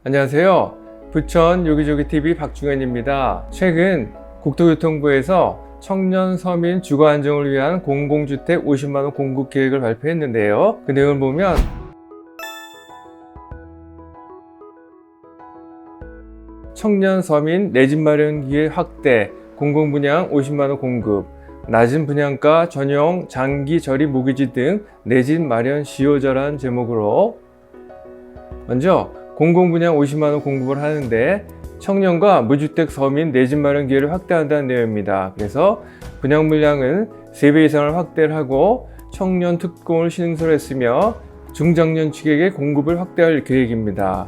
안녕하세요. 부천 요기조기TV 박중현입니다. 최근 국토교통부에서 청년 서민 주거 안정을 위한 공공주택 50만원 공급 계획을 발표했는데요. 그 내용을 보면 청년 서민 내 집 마련 기회 확대, 공공분양 50만원 공급, 낮은 분양가 전용 장기 저리 모기지 등 내 집 마련 시효자라는 제목으로 먼저 공공분양 50만원 공급을 하는데 청년과 무주택 서민 내 집 마련 기회를 확대한다는 내용입니다. 그래서 분양 물량은 3배 이상을 확대를 하고 청년 특공을 신설했으며 중장년층에게 공급을 확대할 계획입니다.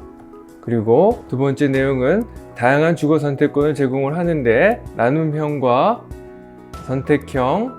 그리고 두 번째 내용은 다양한 주거 선택권을 제공을 하는데 나눔형과 선택형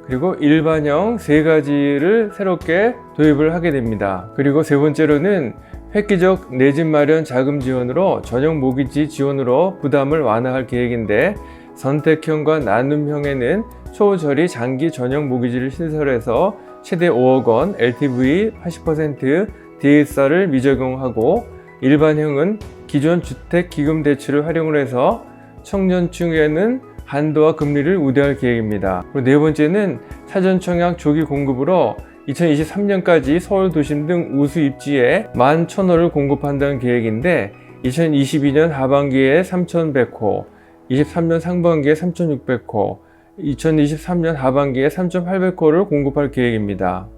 그리고 일반형 세 가지를 새롭게 도입을 하게 됩니다. 그리고 세 번째로는 획기적 내 집 마련 자금 지원으로 전용 모기지 지원으로 부담을 완화할 계획인데 선택형과 나눔형에는 초저리 장기 전용 모기지를 신설해서 최대 5억 원, LTV 80% DSR을 미적용하고 일반형은 기존 주택기금 대출을 활용을 해서 청년층에는 한도와 금리를 우대할 계획입니다. 그리고 네 번째는 사전 청약 조기 공급으로 2023년까지 서울 도심 등 우수 입지에 11,000호를 공급한다는 계획인데 2022년 하반기에 3,100호, 23년 상반기에 3,600호, 2023년 하반기에 3,800호를 공급할 계획입니다.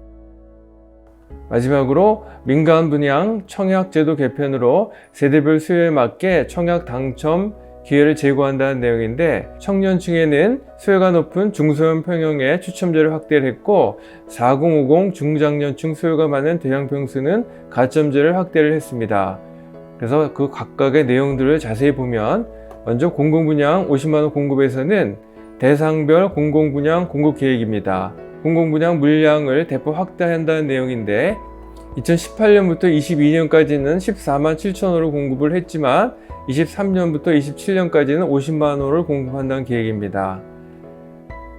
마지막으로 민간 분양 청약제도 개편으로 세대별 수요에 맞게 청약 당첨 기회를 제공한다는 내용인데 청년층에는 수요가 높은 중소형 평형의 추첨제를 확대를 했고 4050 중장년층 수요가 많은 대형 평수는 가점제를 확대를 했습니다. 그래서 그 각각의 내용들을 자세히 보면 먼저 공공분양 50만원 공급에서는 대상별 공공분양 공급 계획입니다. 공공분양 물량을 대폭 확대한다는 내용인데 2018년부터 22년까지는 14만 7천호를 공급을 했지만 23년부터 27년까지는 50만호를 공급한다는 계획입니다.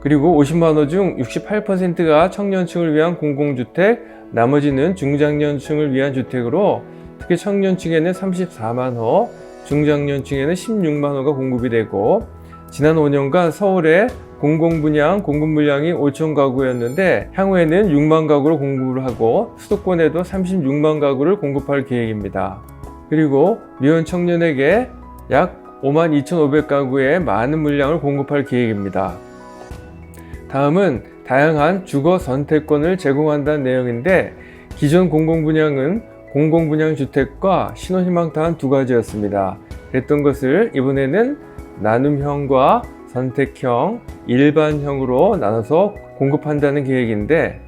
그리고 50만호 중 68%가 청년층을 위한 공공주택, 나머지는 중장년층을 위한 주택으로 특히 청년층에는 34만호, 중장년층에는 16만호가 공급이 되고 지난 5년간 서울의 공공분양 공급 물량이 5천 가구였는데 향후에는 6만 가구로 공급을 하고 수도권에도 36만 가구를 공급할 계획입니다. 그리고 미혼 청년에게 약 5만 2,500가구의 많은 물량을 공급할 계획입니다. 다음은 다양한 주거 선택권을 제공한다는 내용인데 기존 공공분양은 공공분양주택과 신혼희망탄 두 가지였습니다. 그랬던 것을 이번에는 나눔형과 선택형, 일반형으로 나눠서 공급한다는 계획인데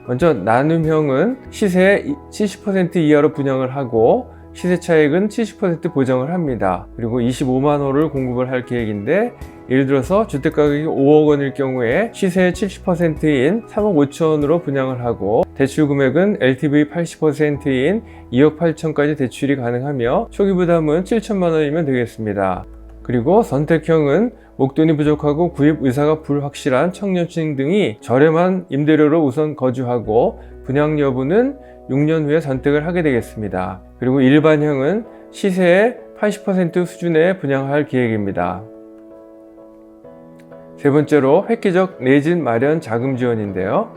먼저 나눔형은 시세 70% 이하로 분양을 하고 시세 차익은 70% 보장을 합니다. 그리고 25만호를 공급을 할 계획인데 예를 들어서 주택가격이 5억 원일 경우에 시세의 70%인 3억 5천으로 분양을 하고 대출 금액은 LTV 80%인 2억 8천까지 대출이 가능하며 초기 부담은 7천만 원이면 되겠습니다. 그리고 선택형은 목돈이 부족하고 구입 의사가 불확실한 청년층 등이 저렴한 임대료로 우선 거주하고 분양 여부는 6년 후에 선택을 하게 되겠습니다. 그리고 일반형은 시세의 80% 수준에 분양할 계획입니다. 세 번째로 획기적 내 집 마련 자금 지원인데요.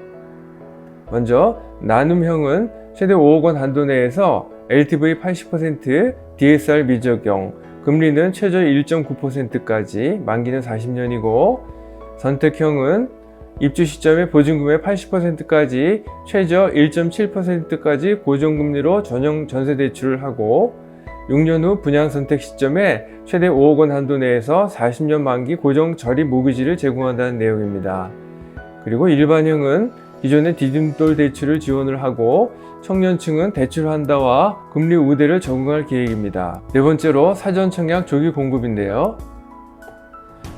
먼저 나눔형은 최대 5억 원 한도 내에서 LTV 80% DSR 미적용 금리는 최저 1.9%까지 만기는 40년이고 선택형은 입주 시점에 보증금의 80%까지 최저 1.7%까지 고정금리로 전용 전세 대출을 하고 6년 후 분양 선택 시점에 최대 5억 원 한도 내에서 40년 만기 고정 저리 모기지를 제공한다는 내용입니다. 그리고 일반형은 기존의 디딤돌 대출을 지원을 하고 청년층은 대출 한다와 금리 우대를 적용할 계획입니다. 네 번째로 사전 청약 조기 공급인데요.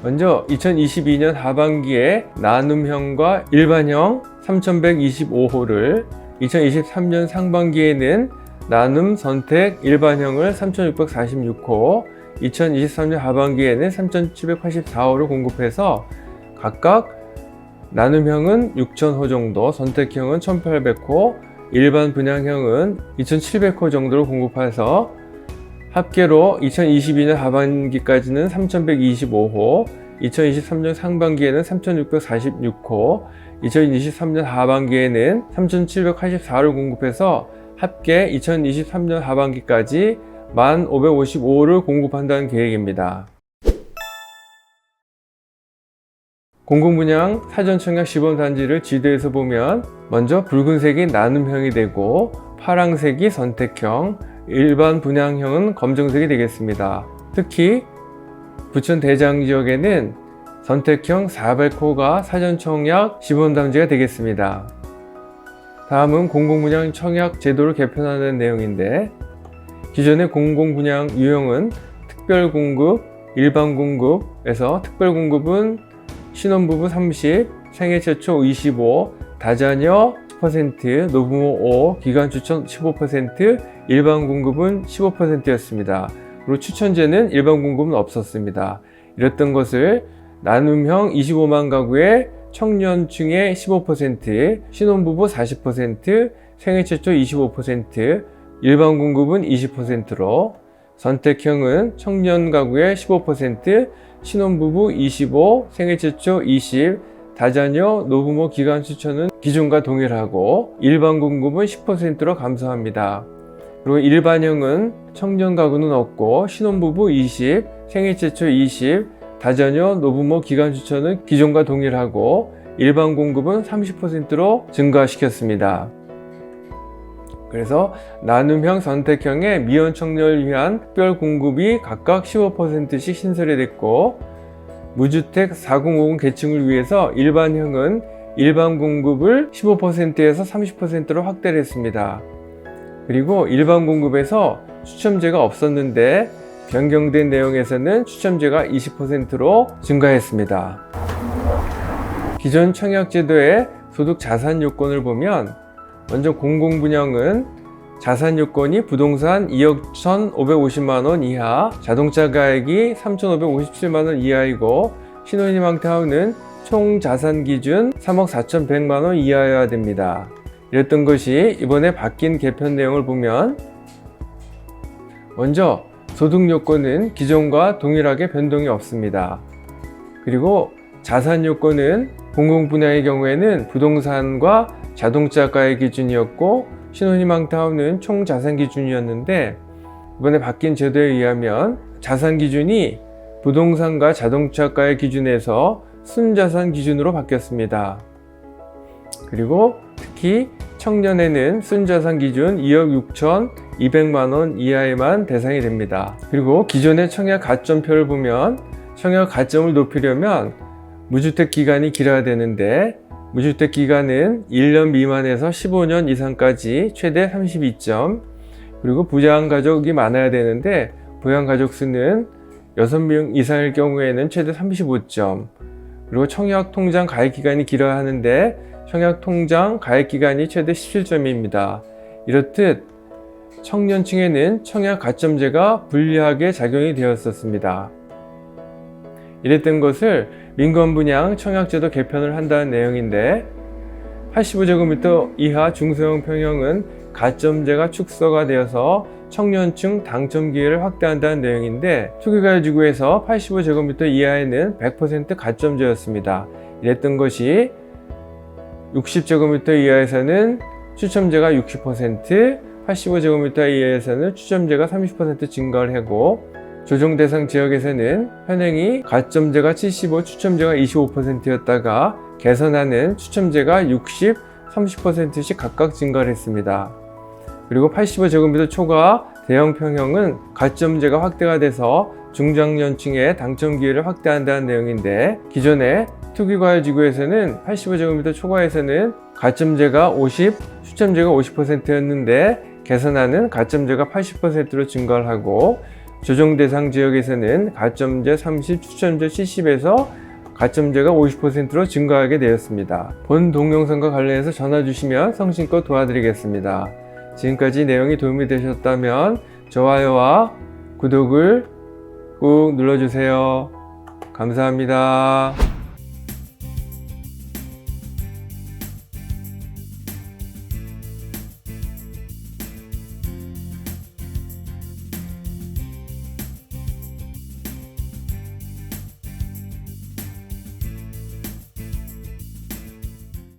먼저 2022년 하반기에 나눔형과 일반형 3125호를 2023년 상반기에는 나눔, 선택, 일반형을 3646호 2023년 하반기에는 3784호를 공급해서 각각 나눔형은 6000호 정도, 선택형은 1800호, 일반 분양형은 2700호 정도를 공급해서 합계로 2022년 하반기까지는 3,125호, 2023년 상반기에는 3,646호, 2023년 하반기에는 3,784호를 공급해서 합계 2023년 하반기까지 1,555호를 공급한다는 계획입니다. 공공분양 사전청약 시범단지를 지도에서 보면 먼저 붉은색이 나눔형이 되고 파랑색이 선택형, 일반 분양형은 검정색이 되겠습니다. 특히 부천 대장 지역에는 선택형 400호가 사전청약 시범단지가 되겠습니다. 다음은 공공분양 청약 제도를 개편하는 내용인데, 기존의 공공분양 유형은 특별공급, 일반공급에서 특별공급은 신혼부부 30, 생애 최초 25, 다자녀 10%, 노부모 5, 기간 추천 15%, 일반 공급은 15%였습니다. 그리고 추천제는 일반 공급은 없었습니다. 이랬던 것을 나눔형 25만 가구의 청년층의 15%, 신혼부부 40%, 생애 최초 25%, 일반 공급은 20%로, 선택형은 청년 가구의 15%, 신혼부부 25, 생애 최초 20, 다자녀, 노부모 기간 추천은 기존과 동일하고 일반 공급은 10%로 감소합니다. 그리고 일반형은 청년 가구는 없고 신혼부부 20, 생애 최초 20, 다자녀, 노부모 기간 추천은 기존과 동일하고 일반 공급은 30%로 증가시켰습니다. 그래서 나눔형, 선택형의 미혼 청년을 위한 특별 공급이 각각 15%씩 신설이 됐고, 무주택 4050 계층을 위해서 일반형은 일반 공급을 15%에서 30%로 확대를 했습니다. 그리고 일반 공급에서 추첨제가 없었는데 변경된 내용에서는 추첨제가 20%로 증가했습니다. 기존 청약제도의 소득 자산 요건을 보면, 먼저 공공분양은 자산 요건이 부동산 2억 1,550만원 이하, 자동차 가액이 3,557만원 이하이고, 신혼희망타운은 총 자산 기준 3억 4,100만원 이하여야 됩니다. 이랬던 것이 이번에 바뀐 개편 내용을 보면, 먼저 소득 요건은 기존과 동일하게 변동이 없습니다. 그리고 자산 요건은 공공분양의 경우에는 부동산과 자동차가의 기준이었고, 신혼희망타운은 총 자산 기준이었는데, 이번에 바뀐 제도에 의하면 자산 기준이 부동산과 자동차가의 기준에서 순자산 기준으로 바뀌었습니다. 그리고 특히 청년에는 순자산 기준 2억 6,200만원 이하에만 대상이 됩니다. 그리고 기존의 청약 가점표를 보면, 청약 가점을 높이려면 무주택 기간이 길어야 되는데, 무주택 기간은 1년 미만에서 15년 이상까지 최대 32점, 그리고 부양 가족이 많아야 되는데 부양 가족 수는 6명 이상일 경우에는 최대 35점, 그리고 청약 통장 가입 기간이 길어야 하는데 청약 통장 가입 기간이 최대 17점입니다. 이렇듯 청년층에는 청약 가점제가 불리하게 작용이 되었었습니다. 이랬던 것을 민간분양 청약제도 개편을 한다는 내용인데, 85제곱미터 이하 중소형 평형은 가점제가 축소가 되어서 청년층 당첨 기회를 확대한다는 내용인데, 투기가지구에서 85제곱미터 이하에는 100% 가점제였습니다. 이랬던 것이 60제곱미터 이하에서는 추첨제가 60%, 85제곱미터 이하에서는 추첨제가 30% 증가를 하고, 조정 대상 지역에서는 현행이 가점제가 75, 추첨제가 25%였다가 개선하는 추첨제가 60, 30%씩 각각 증가를 했습니다. 그리고 85제곱미터 초과 대형 평형은 가점제가 확대가 돼서 중장년층의 당첨 기회를 확대한다는 내용인데, 기존의 투기과열지구에서는 85제곱미터 초과에서는 가점제가 50, 추첨제가 50%였는데 개선하는 가점제가 80%로 증가를 하고, 조정 대상 지역에서는 가점제 30, 추첨제 70에서 가점제가 50%로 증가하게 되었습니다. 본 동영상과 관련해서 전화 주시면 성심껏 도와드리겠습니다. 지금까지 내용이 도움이 되셨다면 좋아요와 구독을 꾹 눌러주세요. 감사합니다.